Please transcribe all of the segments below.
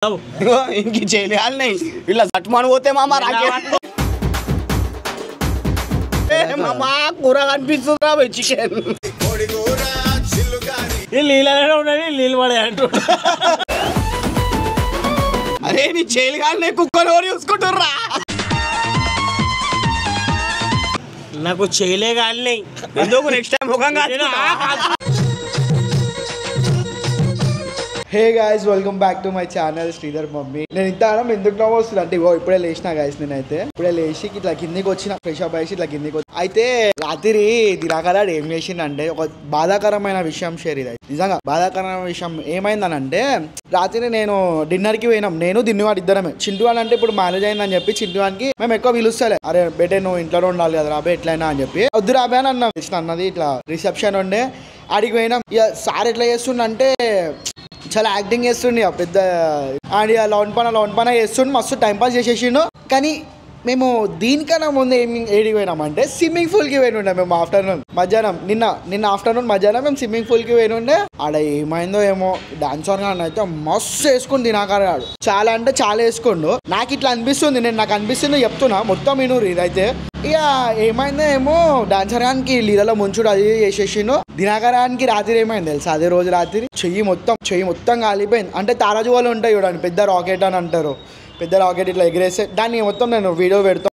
इनकी చేయాలి नहीं ఇలా సట్మాన్ పోతే మామ మామా కూర కనిపిస్తుందిరా బై చికెన్ ఈ నీళ్ళలో ఉన్నది నీళ్ళు పడే అంటుంటా అరే నీ చేయగానే కుక్కలు చూసుకుంటుర్రా నాకు చేయలే గాలి ఎందుకు నెక్స్ట్ టైం ముఖంగా hey guys welcome back to my channel Sridhar mummy. నేను ఇంత ఎందుకు నవ్వొస్తుంది అంటే ఇప్పుడే లేచిన గాయస్. నేనైతే ఇప్పుడే లేచి ఇట్లా కిందికి వచ్చిన ఫ్రెష్ అప్ అయ్యి ఇట్లా కిందికి వచ్చి అయితే రాత్రి దినాకరాడు ఏం చేసిండంటే ఒక బాధాకరమైన విషయం షేర్ ఇది నిజంగా బాధాకరమైన విషయం ఏమైందనంటే రాత్రి నేను డిన్నర్ కి పోయినాం. నేను దిన్నువాడు ఇద్దరమే. చింటువాన్ అంటే ఇప్పుడు మ్యారేజ్ అయిందని చెప్పి చింటువానికి మేము ఎక్కువ పిలుస్తలే. అరే బేటే నువ్వు ఇంట్లో ఉండాలి కదా రాబే ఎట్లయినా అని చెప్పి వద్దు రాబే అని అన్నాం. అన్నది ఇట్లా రిసెప్షన్ ఉండే ఆడికి పోయినాం. ఇక సార్ ఎట్లా చేస్తుండే చాలా యాక్టింగ్ చేస్తుండే పెద్ద అండ్ లౌన్ పన చేస్తుండే మస్తు టైంపాస్ చేసేసిండు. కానీ మేము దీనికన్నా ముందు ఏడికి పోయినామంటే స్విమ్మింగ్ పూల్కి పోయినుండే మేము ఆఫ్టర్నూన్ మధ్యాహ్నం నిన్న ఆఫ్టర్నూన్ మధ్యాహ్నం మేము స్విమ్మింగ్ పూల్కి పోయినుండే. ఆడ ఏమైందో ఏమో డాన్స్ ఆర్గాన్ అయితే మస్తు వేసుకుని దినాకరాడు చాలా అంటే చాలా వేసుకుండు. నాకు ఇట్లా అనిపిస్తుంది, నాకు అనిపిస్తుంది చెప్తున్నా మొత్తం వినూరు ఇదైతే. ఇక ఏమైందో ఏమో డాన్సర్ గానికి లీలలో ముంచుడు అది చేసేసిండు. దినాకరానికి రాత్రి ఏమైంది తెలుసా, అదే రోజు రాత్రి చెయ్యి మొత్తం కాలిపోయింది. అంటే తారాజు వాళ్ళు ఉంటాయి చూడండి పెద్ద రాకెట్ అని అంటారు, పెద్ద రాకెట్ ఇట్లా ఎగిరేస్తే దాన్ని మొత్తం నేను వీడియో పెడతాను.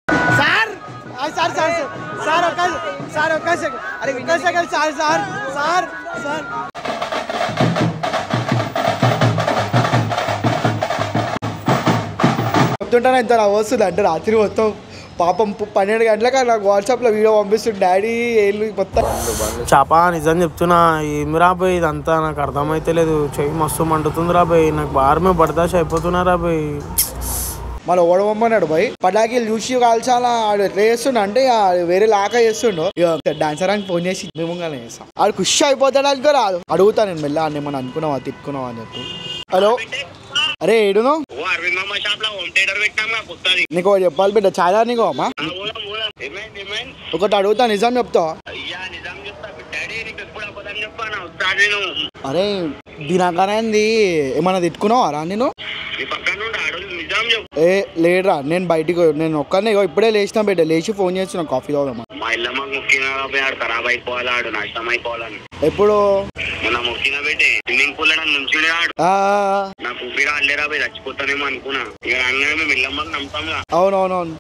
చెప్తుంటాను ఇంత వస్తుంది అంటే రాత్రి మొత్తం పాపం 12 గంటలకు నాకు వాట్సాప్లో వీడియో పంపిస్తుంది డాడీ ఏళ్ళు మొత్తం చాపా నిజం చెప్తున్నా. ఏమి రాబోయ్ ఇదంతా నాకు అర్థమైతే లేదు. చెయ్యి మస్తు మండుతుంది రాబోయ్, నాకు బారమే బర్దాష్ అయిపోతున్నా రాబోయ్. మళ్ళీ ఓడమన్నాడు పోయి పటాకీలు చూసి కాల్చాలా ఆడు ఎట్లా చేస్తుండ అంటే వేరే లాక చేస్తుండో. ఇక డాన్సర్ అని ఫోన్ చేసి మేముగానే చేస్తాం. ఆడు ఖుషి అయిపోతాడు అనుకో రాదు. అడుగుతా నేను మెల్ల అని ఏమన్నా అనుకున్నావా తిప్పుకున్నావా అని చెప్పి. హలో అరే ఏడును నీకు చెప్పాలి బిడ్డ చాలా నీకు అమ్మా ఒకటి అడుగుతా నిజం చెప్తావా? అరే దినాకరైంది ఏమన్నా తిట్టుకున్నావా రా నేను? ఏ లేడురా నేను బయటికి నేను ఒక్కనే ఇప్పుడే లేచిన బిడ్డ లేచి ఫోన్ చేస్తున్నా కాఫీ తాగుదామా. ఎప్పుడు అవునవునవును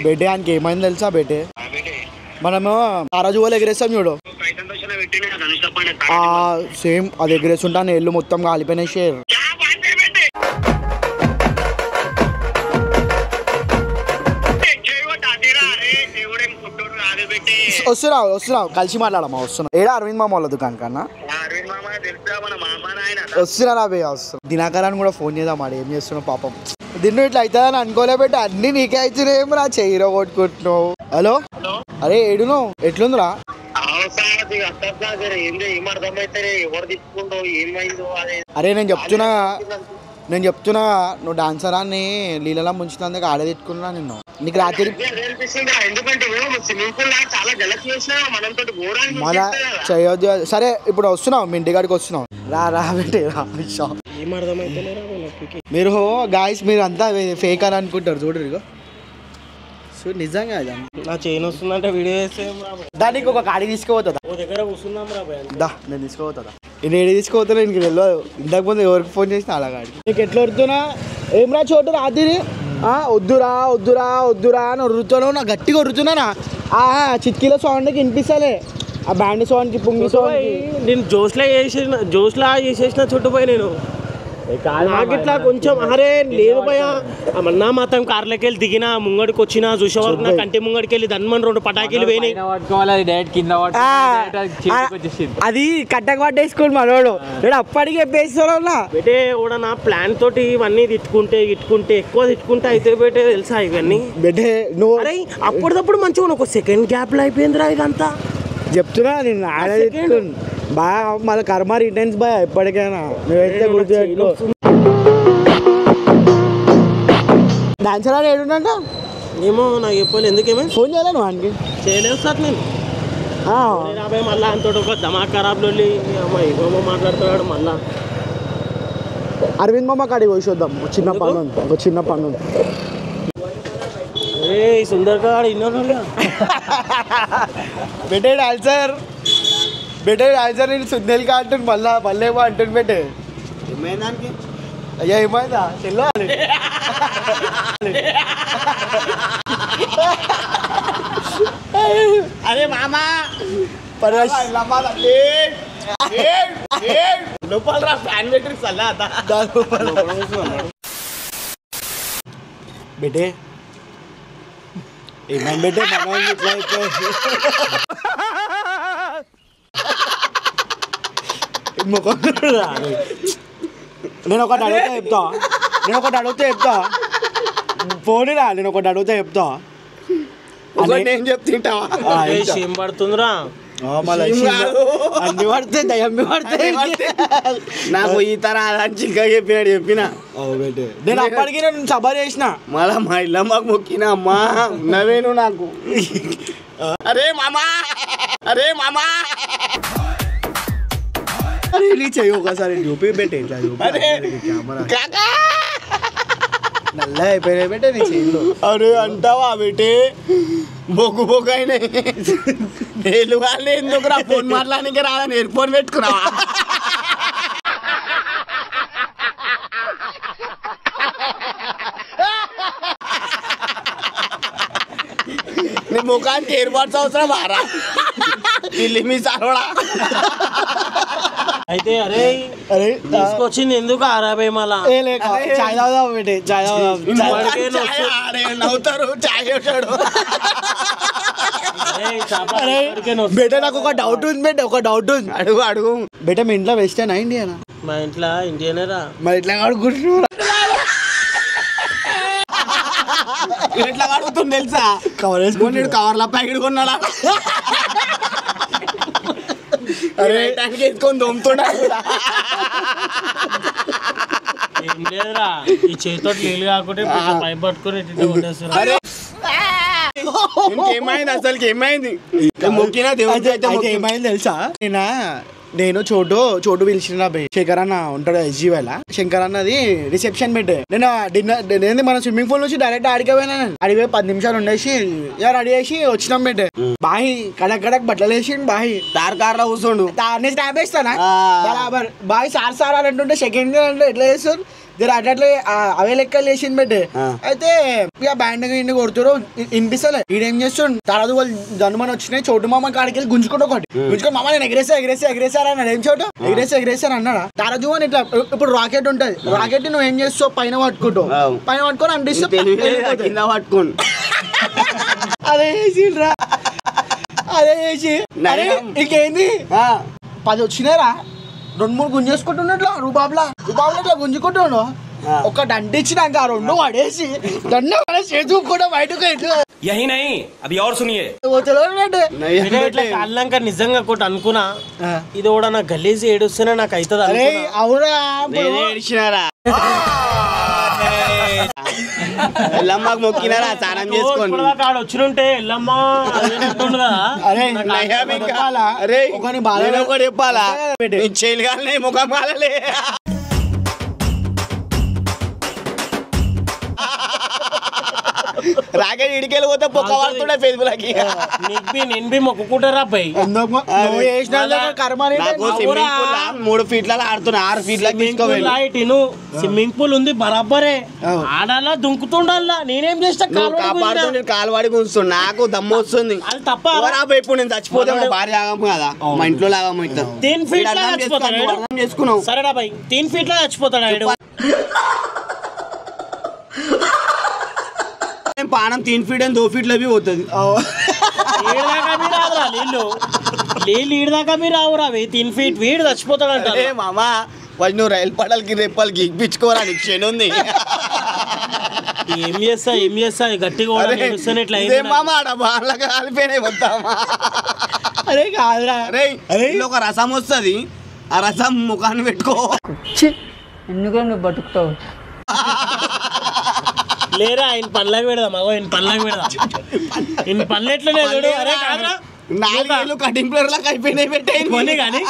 బేటే ఆయనకి ఏమైంది తెలుసా బేటే, మనము తారాజు వాళ్ళు ఎగిరేస్తాం చూడు సేమ్ అది ఎగిరేస్తుంటా నీళ్ళు మొత్తం కాలిపోయినాయి. షేర్ వస్తున్నావు కలిసి మాట్లాడమ్మా. వస్తున్నా ఏడా అరవింద్ మామ వాళ్ళ దుకాణం కన్నా వస్తున్నా బే వస్తున్నా. దినాకరాన్ని కూడా ఫోన్ చేద్దాం ఆడు ఏం చేస్తున్నావు పాపం. దీన్ని ఇట్లా అవుతుందని అనుకోలే బెట్ట అన్ని నీకే అవుతున్నాయి ఏం రా చెయ్యిరో కొట్టుకుంటున్నావు. హలో అరే ఏడును ఎట్లుందిరా? అరే నేను చెప్తున్నా నువ్వు డాన్సర్ అని లీలలో ముంచుతందుకు ఆడే తిట్టుకున్నా నిన్ను. నీకు రాత్రి మళ్ళా చేయొద్దు. సరే ఇప్పుడు వస్తున్నావు మీ ఇంటికాడికి వస్తున్నావు రా పెట్టే మీరు గాయస్ మీరు అంతా ఫేక్ అని అనుకుంటారు చూడరు. ఇగో నిజంగా నా చైన్ వస్తుందంటే వీడియో చేస్తే దానికి ఒక కాడి తీసుకుపోతుందా దగ్గర కూర్చుందాం దా నేను తీసుకుపోతుందా. నేను ఏడు తీసుకుపోతున్నా నీకు తెలియదు. ఇంతకు ముందు ఎవరికి ఫోన్ చేసిన అలాగాడి నీకు ఎట్లా వరుతున్నా ఏం రా చోటు రాత్రి వద్దురా అని వరుతున్నావు. నా గట్టిగా వరుతున్నానా చిట్కీల సౌండ్కి వినిపిస్తలే ఆ బ్యాండ్ సౌండ్కి పుంగి సౌండ్. నేను జోష్లా చేసేసిన చుట్టుపోయి నేను నాకు ఇట్లా కొంచెం అరే లేదు భయ అన్నా మాత్రం కార్లోకి వెళ్ళి దిగిన ముంగడికి వచ్చిన చూసే వరకు నా కంటి ముంగడికి వెళ్ళి దన్మని 2 పటాకీలు పోయినాయి. అది కట్టక పట్టేసుకోండి మనోడు నేను అప్పటికి చెప్పేస్తున్నా బేటే కూడా నా ప్లాన్ తోటి ఇవన్నీ తిట్టుకుంటే ఎక్కువ తిట్టుకుంటే అయితే బేటే తెలుసా ఇవన్నీ బేటే నువ్వు అరే అప్పటిదప్పుడు మంచిగా ఒక సెకండ్ గ్యాప్ లో అయిపోయిందిరా ఇదంతా చెప్తున్నా నేను ఆడ బాగా మళ్ళీ కర్మ రిటర్న్స్ బాగా ఎప్పటికైనా నువ్వైతే గుర్తు డాన్సర్ అని ఏడుంట ఏమో నాకు చెప్పాలి ఎందుకేమో ఫోన్ చేయలేను వానికి చేయలేదు సార్ నేను మళ్ళా అంతటి ఒక దమా ఖరాబ్లో ఏమో మాట్లాడుతున్నాడు మళ్ళా. అరవింద్ మామ కాడికి పోయి చూద్దాం, ఒక చిన్న పన్ను సుందర్ గారు ఇన్నో బెటర్ ఆన్సర్ నేను సుందెల్ కా అంటుంది మళ్ళీ ఏమో అంటుంది బెటే. ఏమైందానికి అయ్యా ఏమైందా చెల్లో అరే మామా లోపల రా ఫ్యాన్ పెట్టి చల్లా బెటే ఏమైంది బెటే మనం ఇట్లా అయితే నేను ఒకటి అడిగితే చెప్తా పోనీరా, నేను ఒకటి అడిగితే చెప్తా. నేను చెప్తుంటావా ఏం పడుతుందిరా అన్ని పడితే దయ్యం పడితే నాకు ఈ తర చిల్కా చెప్పిన నేను అప్పటికి నేను సభ చేసిన మళ్ళా మా ఇల్లమ్మకు మొక్కిన అమ్మా నవేను నాకు. అరే మామా చెయ్యి ఒకసారి చూపి పెట్టే ఇట్లా కాకా నల్ల అయిపోయినాయి పెట్టే నీ చెయ్యిలో. అరే అంటావా బేటే బొగ్గు అయినాయి నేను వాళ్ళు ఎందుకు రా ఫోన్ మాట్లాడానికి రాదని ఎయిర్ ఫోన్ పెట్టుకున్నావా? నీ ముఖానికి ఎయిర్ బడ్స్ అవసరం మారా ఇల్లు మీ సరవడా. అయితే అరే తీసుకొచ్చింది ఎందుకు అరవై మళ్ళా చాయ్ తాగుదాం పెట్టే చాయ్ నవ్వుతారు చాయ్ వచ్చాడు. బేట నాకు ఒక డౌట్ ఉంది బేట, ఒక డౌట్ ఉంది. అడుగు బేట మీ ఇంట్లో వెస్టర్నా ఇండియానా? మా ఇంట్లో ఇండియనేరా. మరి ఇట్లా అడుగుతున్నారా? ఎట్లా అడుగుతుంది తెలుసా? కవర్ వేసుకుని కవర్ల ప్యాకెట్ కొన్నాడా? అరే వేసుకొని దొమ్ముతున్నా. ఏం లేదురా, ఈ చేతితో నీళ్ళు కాకుంటే పైప్ పట్టుకుని అరే ఏమైంది అసలుకి ఏమైంది? మొక్కినా దేవుడు ఏమైంది తెలుసా? నేను చోటు పిలిచిన శంకర్ అన్న ఉంటాడు ఎస్జీవైల. శంకర్ అన్నది రిసెప్షన్ పెట్టే. నేను డిన్నర్ మన స్విమ్మింగ్ పూల్ నుంచి డైరెక్ట్ ఆడిపోయినా. అడిగిపోయి 10 నిమిషాలు ఉండేసి రెడీ చేసి వచ్చినాం పెట్టే. బాయి కడక్ బట్టలు వేసి బాయి కార్ లో కూర్చోండు నేను స్టాప్ వేస్తానా బరాబర్. బాయి సార్ అంటుంటే సెకండ్ అంటే ఎట్లా చేస్తారు అట్లా అవే లెక్కలు వేసింది పెట్టే. అయితే ఇక బ్యాండ్ ఇండి కొడుతారు వినిపిస్తలే. ఈడేం చేస్తుండు తర్వాత వాళ్ళు జన్మని వచ్చినాయి చోటు మామ కాడికి వెళ్ళి గుంజుకుంటూ గుంజుకొని మామ నేను ఎగరేసారా అన్నాడు. ఏం చోటు ఎగరేసారు అన్నాడా. తారజు అని ఇట్లా ఇప్పుడు రాకెట్ ఉంటది, రాకెట్ నువ్వు ఏం చేస్తావు పైన పట్టుకొని అంటిస్తావు కింద పట్టుకోండి. అదే చేసిండ్రా అదే చేసి ఇంకేంది 10 వచ్చినారా 2-3 గుంజేసుకుంటున్నట్లు రూబాబ్లా ఇట్లా గుంజుకుంటుండు. ఒకటి అంటించినాక 2 పడేసి దండ చేతు కూడా బయటకు అల్లాక నిజంగా ఒకటి అనుకున్నా, ఇది కూడా నాకు గలీజీ ఏడుస్తేనే నాకు అవుతుంది. అవునా ఏడిచినారా? ఎల్లమ్మకు మొక్కినారా స్నానం చేసుకోండి. వచ్చినుంటే ఎల్లమ్మ ఒకటి చెప్పాలా చేయలు కానీ ముఖం కాలలే. రాకెట్ ఇడికెళ్ళి పోతే పొక్క పడుతుండే ఫేస్బుక్ నేను మొక్కుకుంటారా అబ్బాయి. 3 ఫీట్ల ఆడుతున్నా 6 ఫీట్ల స్విమ్మింగ్ పూల్ ఉంది బరాబరే. ఆడాలా దుంకుతుండాలా, నేనేం చేస్తా కాలువాడి కూర్చుండు. నాకు దమ్ము వస్తుంది. అది తప్ప ఇప్పుడు నేను చచ్చిపోతే మా భార్య ఆగము కదా, మా ఇంట్లో లాగము 3 ఫీట్ చేసుకున్నాం. సరేనా బాయ్ 3 ఫీట్ లో చచ్చిపోతాడు. పానం 3 ఫీట్ అని 2 ఫీట్లు అవి పోతుంది. నీళ్ళు ఈడదాకా మీరు రావురా 3 ఫీట్ వీడు చచ్చిపోతాడు అంట. మామా వాళ్ళు నువ్వు రైలు పడాలకి రేపాలకి ఎక్కించుకోరా నీకు క్షణ ఉంది. ఏం చేస్తా గట్టిగా మామా బాగా కాలిపోయినాయి వద్దామా. అరే కాదురా అరే ఒక రసం వస్తుంది, ఆ రసం ముఖాన్ని పెట్టుకో. ఎందుకంటే నువ్వు బతుకుతావు లేరా ఆయన పళ్ళకి పెడదాం. ఆయన పళ్ళకి పెడదాం. ఈయన పళ్ళు ఎట్లనే చూడు. అరే కాదురా 4 కటింగ్ ప్లేయర్ లాగా అయిపోయినాయి పెట్టాయి పోనీ కానీ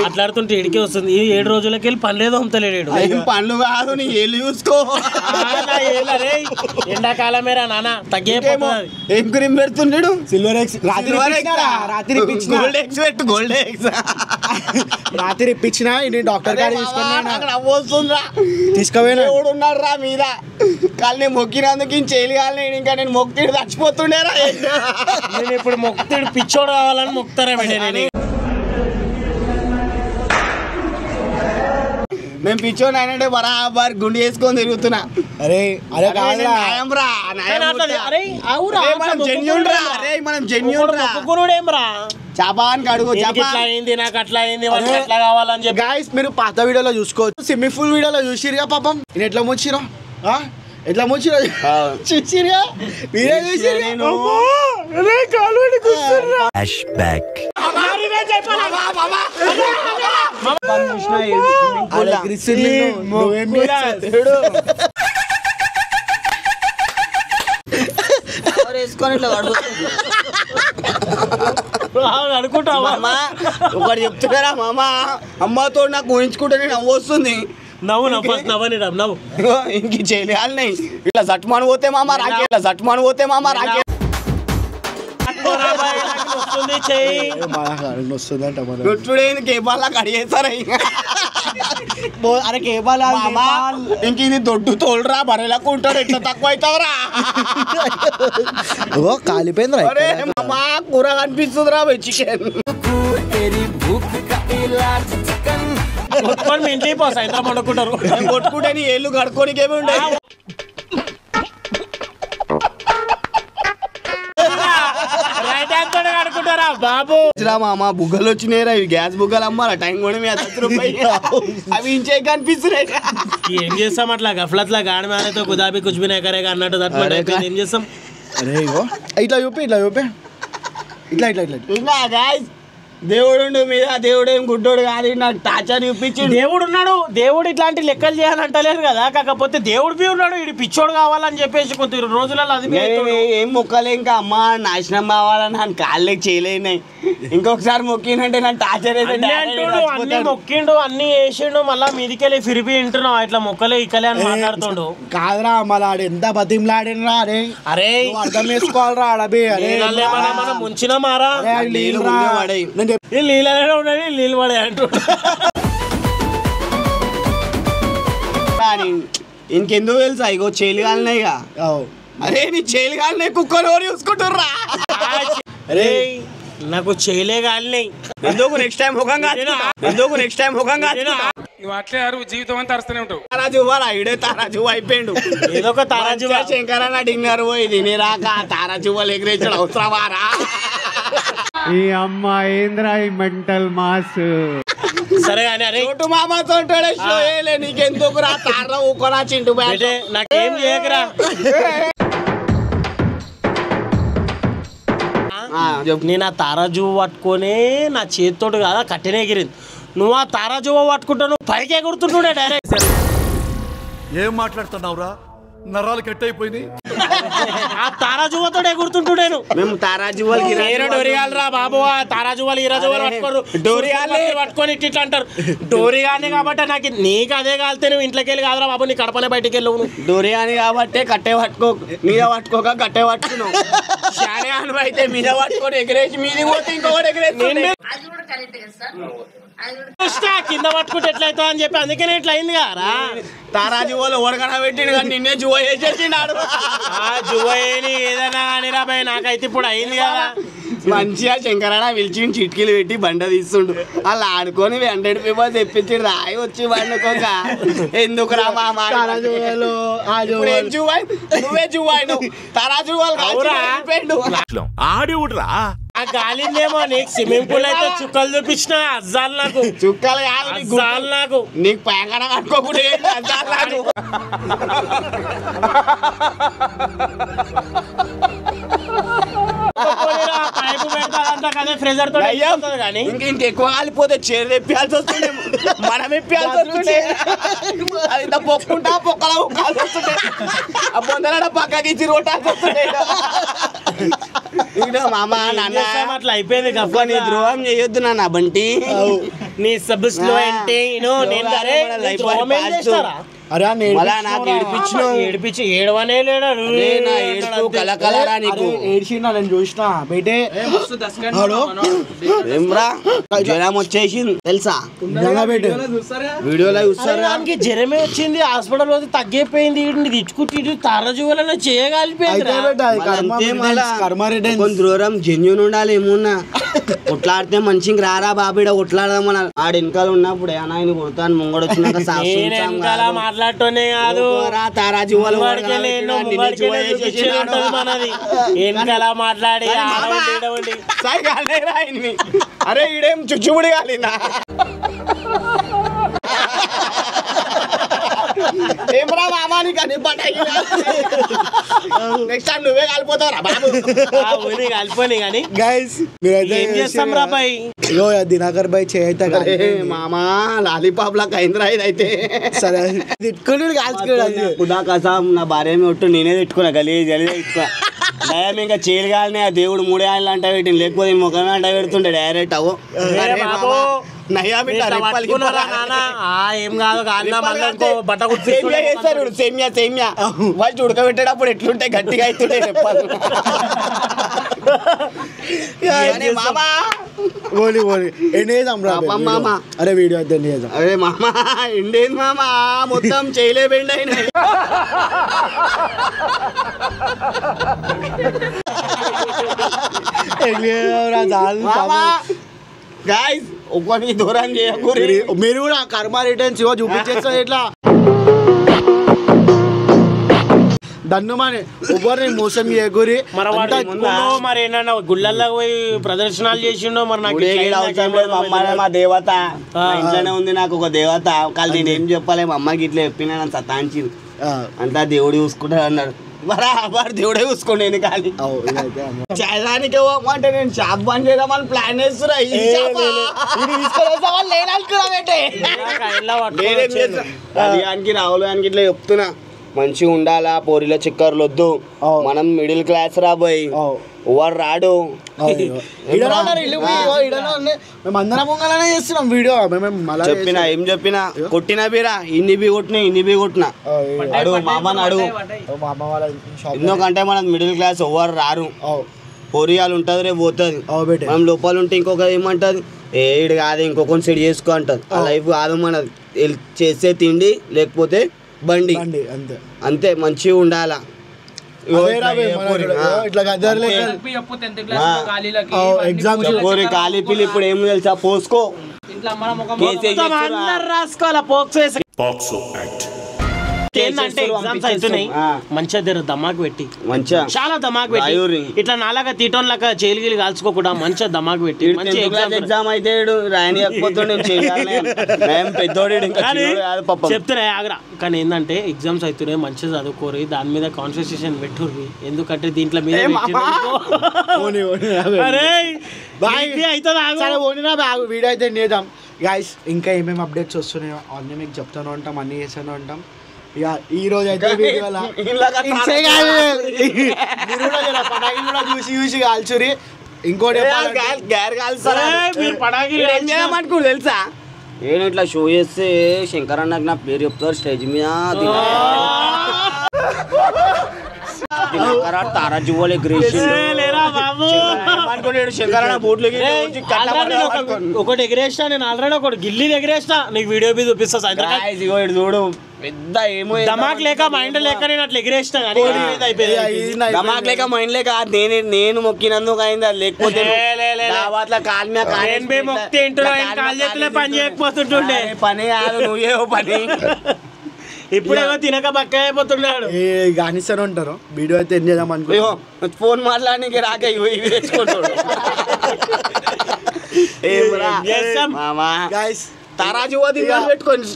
మాట్లాడుతుంటే ఇడికే వస్తుంది ఈ 7 రోజులకి వెళ్ళి పనిలేదు అమ్ముతలేడు పనులు కాదు నీ ఏళ్ళు చూసుకో ఎండాకాలమేరా నాన్న తగ్గే ఏం క్రీమ్ పెడుతున్నాడు సిల్వర్ ఎక్స్ రాత్రి గోల్డ్ ఎక్స్ పెట్టు గోల్డ్ ఎక్స్ రాత్రి ఇప్పించిన డాక్టర్ గారు వస్తుందిరా తీసుకుపోయినా ఎవడు ఉన్నాడు రా మీద కానీ నేను మొక్కినందుకు చేయలు కాలి ఇంకా నేను మొక్కిడు చచ్చిపోతుండేరా నేను ఇప్పుడు మొక్కుతాడు పిచ్చోడు కావాలని మొక్కుతారా నేను మేము పిచ్చోడు అయినంటే బరాబర్ గుండె వేసుకొని తిరుగుతున్నా అరే అరే న్యాయం రా మనం జెన్యూన్ రా అరే మనం జెన్యూన్ రా మొక్కుకునుడేమ్రా చాపానికి అడుగు ఇట్లా అయింది నాకు అట్లా అయింది వాళ్ళకి ఎట్లా కావాలని చెప్పి గాయస్ మీరు పాత వీడియోలో చూసుకోవచ్చు స్విమ్మింగ్ పూల్ వీడియోలో చూసిరుగా పాపం నేను ఎట్లా ముంచిరో ఎట్లా ముంచిరో చూసిరుగా మీరే చూసిరు అనుకుంటావా ఒకటి చెప్తున్నారా మామ అమ్మతో నాకు ఊహించుకుంటే నవ్వు వస్తుంది నవ్వు ఇంక చేయాలి ఇట్లా సట్మాను పోతే మామ రాకే ఇట్లా సట్మాను పోతే మామ రాకే వస్తుందంటే కేబాల్ కడిగేస్తారా అరే కేబాల్ ఇంక ఇది దొడ్డు తోలురా బరేలకు ఉంటాడు ఎట్లా తక్కువ అవుతావురా కాలిపోయింది అరే మామ కూర కనిపిస్తుందిరా చికెన్ కొట్టుకొని మీ ఇంటికి పో సాయంత్రం వండుకుంటారు కొట్టుకుంటే నీ ఏళ్ళు కడుక్కోనికి ఏమి ఉండే కడుకుంటారా బాబు మామ బుగ్గలు వచ్చినాయిరా ఇవి గ్యాస్ బుగ్గలు అమ్మారా టైం కూడా మీ 10 రూపాయలు అవి ఇంచే కనిపిస్తున్నాయి ఏం చేస్తాం అట్లా గఫలత్లా గాడి మేనతో గుదాబీ కుచ్బినా కరేగా అన్నట్టు తట్టుకుంటే ఏం చేస్తాం అరే ఇట్లా చూపి ఇట్లా ఇంకా గాయ్స్ దేవుడు మీద దేవుడు ఏం గుడ్డోడు కాదు నాకు టార్చర్ చూపించి దేవుడు ఉన్నాడు దేవుడు ఇట్లాంటి లెక్కలు చేయాలంటలేరు కదా కాకపోతే దేవుడు బి ఉన్నాడు ఇది పిచ్చోడు కావాలని చెప్పేసి కొంత రోజులలో అది ఏం మొక్కలే ఇంకా అమ్మ నాశనం కావాలని నన్ను కాళ్ళకి చేయలేనాయి ఇంకొకసారి మొక్కినంటే నన్ను టార్చర్ అన్ని మొక్కిండు అన్ని వేసిండు మళ్ళా మీదికెళ్ళి ఫిరిపి వింటున్నావు ఇట్లా మొక్కలే ఇక్కలే అని మాట్లాడుతుండు కాదురా మళ్ళీ ఆడు ఎంత బతిమలాడినరా అరే అర్థం చేసుకోవాలరా ఆడబి అరే మనం ముంచిన మారా నీళ్ళనే ఉన్నాయి నీళ్ళు పడే అంటూ ఇంకెందుకు తెలుసా ఇగో చేలు కాలినాయిగా అరే నీ చేలు కాలినాయి కుక్కలు ఎవరు చూసుకుంటుర్రా అరే నాకు చేయలే కాలినాయి ఎందుకు నెక్స్ట్ టైం ముఖంగా అట్లే జీవితం అంతా అరుస్తూనే ఉంటావు తారాజు ఇవ్వాలా ఇడే తారాజు అయిపోయిండు ఏదో ఒక తారాజు శంకరన్న డిన్నర్ పోయి రాక తారాజు వాళ్ళు ఎగిరేసాడు అవసరమారా ఈ అమ్మాయింద్రా ఈ మెంటల్ మాస్ సరే కానీ అరే చోటు మామతో షో వేయలే నీకెందుకు రా తార ఊకోనా చింటూ నాకేం చేయకరా నేను ఆ తారాజువ్వ పట్టుకొని నా చేతితోటి కాదా కట్టెనే ఎగిరింది నువ్వు ఆ తారాజువ్వ పట్టుకుంటా నువ్వు పైకి ఎగురుతుండే డైరెక్ట్ ఏం మాట్లాడుతున్నావురా నరాలు కట్ అయిపోయింది ఆ తారాజువ్వతో ఎగురుతుంటున్నాను మేము తారాజువ్వలకి డోరియాలరా బాబు ఆ తారాజువ్వలు ఈ రాజువ్వలు పట్టుకోరు డోరియాలే పట్టుకొని ఇట్లా అంటారు డోరియానే కాబట్టి నాకు నీకు అదే కాలితే నువ్వు ఇంట్లోకి వెళ్ళి కాదురా బాబు నీ కడపనే బయటికి వెళ్ళవు డోరియాని కాబట్టి కట్టే పట్టుకో మీద పట్టుకోక కట్టే పట్టుకున్నావు శానియాను అయితే మీద పట్టుకొని ఎగిరేసి మీది పోతే ఇంకొకటి ఎగిరేసి కింద పట్టుకుంటే ఎట్లయితా అని చెప్పి అందుకనే ఇట్లా అయింది కదా తారాజు వాళ్ళు ఓడకన పెట్టిండు కానీ నిన్నే జువ వేసేసినాడు జువ్వని ఏదైనా కానీ రాబాయ్ నాకైతే ఇప్పుడు అయింది కదా మంచిగా శంకరన్న పిలిచి చిట్కీలు పెట్టి బండ తీస్తుండు అలా ఆడుకొని 100 పేపర్స్ తెప్పించి రాయి వచ్చి వండుకోక ఎందుకు రా మా నువ్వే జువాయి తారాజు వాళ్ళు ఆడి ఊడరా ఆ గాలిందేమో నీకు స్విమ్మింగ్ పూల్ అయితే చుక్కలు చూపించిన అజ్జాలు నాకు చుక్కలు కాదు అజ్జాలు నాకు నీకు పేంగన కట్టుకోకుండా అజ్జాలు నాకు పైపు పెడతాడంట కదా ఫ్రెజర్ తో కానీ ఇంకెక్కువ కాలిపోతే చీర తెప్పియాల్సి వస్తుంది మనం ఇప్పియాల్సి వస్తుంది అది ఇంత పొక్కుంటా పొక్కలా ఉక్కాల్సి వస్తుండే ఆ పొందల పక్కకి ఇచ్చి రోటాల్సి వస్తుండే ఇదో మామ నాన్న అట్లా అయిపోయింది నీ ద్రోహం చేయొద్దు నాన్న బంటి. నీ సబ్స్ లో అంటే అరే నాకు ఏడిపించి ఏడవనే లేడు కలకలరా నీకు ఏడ్చినా నేను చూసిన బయటే ఏమ్రా జ్వరం వచ్చేసింది తెలుసా? వీడియోలో చూస్తారా? దానికి జ్వరమే వచ్చింది, హాస్పిటల్ పోతే తగ్గిపోయింది. తెచ్చుకుంటే తారజువలన చేయగలిపోయింది. దూరం జెన్యున్ ఉండాలి. ఏమున్నా కొట్లాడితే మంచిగా రారా బాబీడ కొట్లాడదామని ఆడ వెనకాల ఉన్నప్పుడు ఆయన కొడతాను ముంగడు వచ్చినాక మాట్లాడుతూనే కాదు తారాజువాలు వెనకాల మాట్లాడి అరే ఈడేం చుచ్చుముడి కాలినా ఏమరా మామాని కానీ నెక్స్ట్ టైం నువ్వే కాలిపోతావురా బాబు. కలిపోయి కానీ గైస్ ఏం చేస్తాం రా బాయ్? దినాకర్ బాయ్ చేయత మామా లాలీపాప్ లా కైంద్రా ఇదైతే సరే తిట్టుకుని కాల్చుకోడు ఖుదా కసాం నా భార్య ఒట్టు నేనే తిట్టుకున్నా గలీజ్ గలీజ్ తిట్టుకున్నా. దయం ఇంకా చేయలు కాలని ఆ దేవుడు 3 ఏళ్ళు అంట పెట్టింది, లేకపోతే ముఖమే అంట పెడుతుండే డైరెక్ట్. అవో ఏం కాదు బట్ట చేస్తారు సేమ్యా సేమ్యా వాళ్ళు ఉడకబెట్టేటప్పుడు ఎట్లుంటే గట్టిగా అవుతుండే చెప్పాలి. మామా ఓలి ఓలి ఎండేదాం రా మామా. అరే వీడియో అయితే ఎండేదాం. అరే మామా ఎండేది మామా మొత్తం చేయలే బెండ్ అయినా. గాయ్స్ ఒక్కరికి దూరం చేయకూరి. మీరు కూడా కర్మ రిటర్న్స్ చూపించేస్తారు ఎట్లా దన్నుమని ఎవరిని మోసం చేయకూరి. మరి ఏంటన్నా గుళ్ళల్లో పోయి ప్రదర్శనలు చేసిండో మరి నాకు మా దేవత ఇంట్లోనే ఉంది. నాకు ఒక దేవత కాదు, నేను ఏం చెప్పాలి మా అమ్మకి ఇట్లా చెప్పినా నన్ను సతాంచింది. అంతా దేవుడు చూసుకుంటాడు అన్నాడు. వాడు దేవుడే చూసుకోండి నేను ఖాళీ చేయడానికి అంటే నేను షాప్ బంద్ చేద్దామని ప్లాన్ చేస్తున్నా. రాహుల్ గానికి ఇట్లా చెప్తున్నా మంచిగా ఉండాలా, పోరిలో చిక్కర్లు వద్దు, మనం మిడిల్ క్లాస్ రాబోయ్ ఎవరు రాడు. చెప్పినా ఏం చెప్పినా కొట్టినా బీరా ఇన్ని బి కొట్టినా ఇన్ని బి కొట్టినా అడుగు మామని అడుగు. ఎందుకంటే మనం మిడిల్ క్లాస్ ఎవరు రారు, పోరియాలు ఉంటుంది రేపు పోతుంది. మనం లోపల ఉంటే ఇంకొక ఏమంటది ఏడు కాదు ఇంకొకటి సెట్ చేసుకో అంటది. ఆ లైఫ్ కాదు మనది, చేసే తిండి లేకపోతే బండి అంతే. మంచిగా ఉండాలా. ఖాళీ పిల్లి ఇప్పుడు ఏం తెలుసా పోసుకో రాసుకోవాలా పోక్సో ఏంటంటే ఎగ్జామ్స్ అవుతున్నాయి మంచిగా దమాక్ పెట్టి మంచిగా చాలా దమాక్ పెట్టి ఇట్లా నాలాగా తీటోన్ లాగా చేయలు కాల్చుకోకుండా మంచిగా దమాక్ పెట్టి ఎగ్జామ్ అయితే చెప్తున్నా ఆగ్రా. కానీ ఏంటంటే ఎగ్జామ్స్ అవుతున్నాయి మంచిగా చదువుకోరు, దాని మీద కాన్సన్ట్రేషన్ పెట్టుర్రి. ఎందుకంటే దీంట్లో మీద వీడియో అయితే నేదాం గైస్. ఇంకా ఏమేమి అప్డేట్స్ వస్తున్నాయో అన్నీ మీకు చెప్తాను ఉంటాం, అన్నీ చేస్తూనే ఉంటాం. ఇక ఈ రోజు అయితే చూసి కాల్చురి. ఇంకోటి తెలుసా నేను ఇట్లా షో చేస్తే శంకర్ అన్నకు నా పేరు చెప్తారు స్టేజ్ మీద. తారాజువాలే ఒకటి ఎగరేస్తా నేను ఆల్రెడీ ఒకటి గిల్లి ఎగరేస్తా, నీకు వీడియో మీద చూపిస్తా. చూడు పెద్ద ఏమో దమాక్ లేక మైండ్ లేక నేను అట్లా ఎగరేస్తా. దమాక్ లేక మైండ్ లేక నేను మొక్కినందుకు అయింది, లేకపోతే పని చేయకపోతుంటుండే. పని కాదు నువ్వే పని. ఇప్పుడేమో తినక బక్క అయిపోతున్నాడు. గానిస్తూనే ఉంటారు. వీడియో అయితే ఏం చేద్దాం అనుకో, ఫోన్ మాట్లాడడానికి రాక ఇవి తెచ్చుకుంటాడు. తారాజు పెట్టుకొని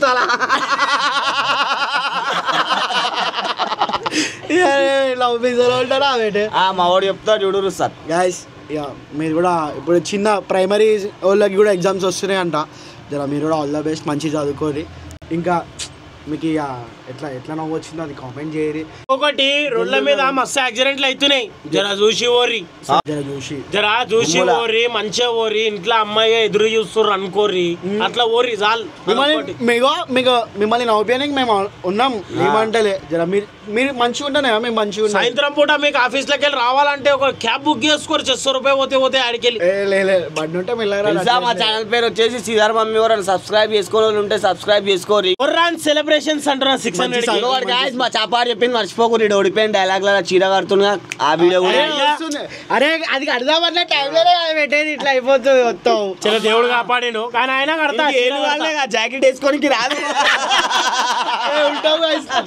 మా వాడు చెప్తాడు చూడు సార్. గైస్ మీరు కూడా ఇప్పుడు చిన్న ప్రైమరీ వాళ్ళకి కూడా ఎగ్జామ్స్ వస్తున్నాయి అంట. జర మీరు కూడా ఆల్ ద బెస్ట్, మంచి చదువుకోండి. ఇంకా మీకు ఇక ఎట్లా నవ్వు వచ్చిందో అది కామెంట్ చేయరి. ఒకటి రోడ్ల మీద మస్తు యాక్సిడెంట్లు అవుతున్నాయి, జర చూసి ఓరి, జరా చూసి ఓరి, మంచిగా ఓరి, ఇంట్లో అమ్మాయి ఎదురు చూస్తుర్రు అనుకోరి, అట్లా ఓరి చాలు. మిమ్మల్ని నవ్వుపోయానికి మేము ఉన్నాం, ఏమంటలే. జర మీరు మంచిగా ఉంటానే, మేము మంచిగా ఉంటాం. సాయంత్రం పూట మీకు ఆఫీస్ లోకి వెళ్ళి రావాలంటే ఒక క్యాబ్ బుక్ చేసుకోరు, 600 రూపాయలు పోతే ఆడికెళ్ళి. బండి ఉంటే మా ఛానల్ పేరు వచ్చేసి శ్రీధర్ మమ్మీ. సబ్స్క్రైబ్ చేసుకోవాలి ఉంటే సబ్స్క్రైబ్ చేసుకోరి. సెలబ్రేషన్స్ అంటారా 600 మా చాపాడు చెప్పింది మర్చిపోకూడదు. ఓడిపోయిన డైలాగ్ లా చీర కడుతున్నా ఆ వీడియో కూడా. అరే అది కడదామన్న టైంలోనే పెట్టేది, ఇట్లా అయిపోతుంది మొత్తం. చాలా దేవుడు కాపాడిను, కానీ ఆయన కడతా జాకెట్ వేసుకోనికి రాదు.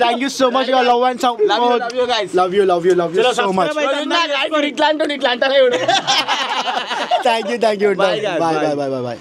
Thank you so much. Love and love you so much. ఇట్లా అంటాడు, ఇట్లా అంటారా. Thank you. బాయ్.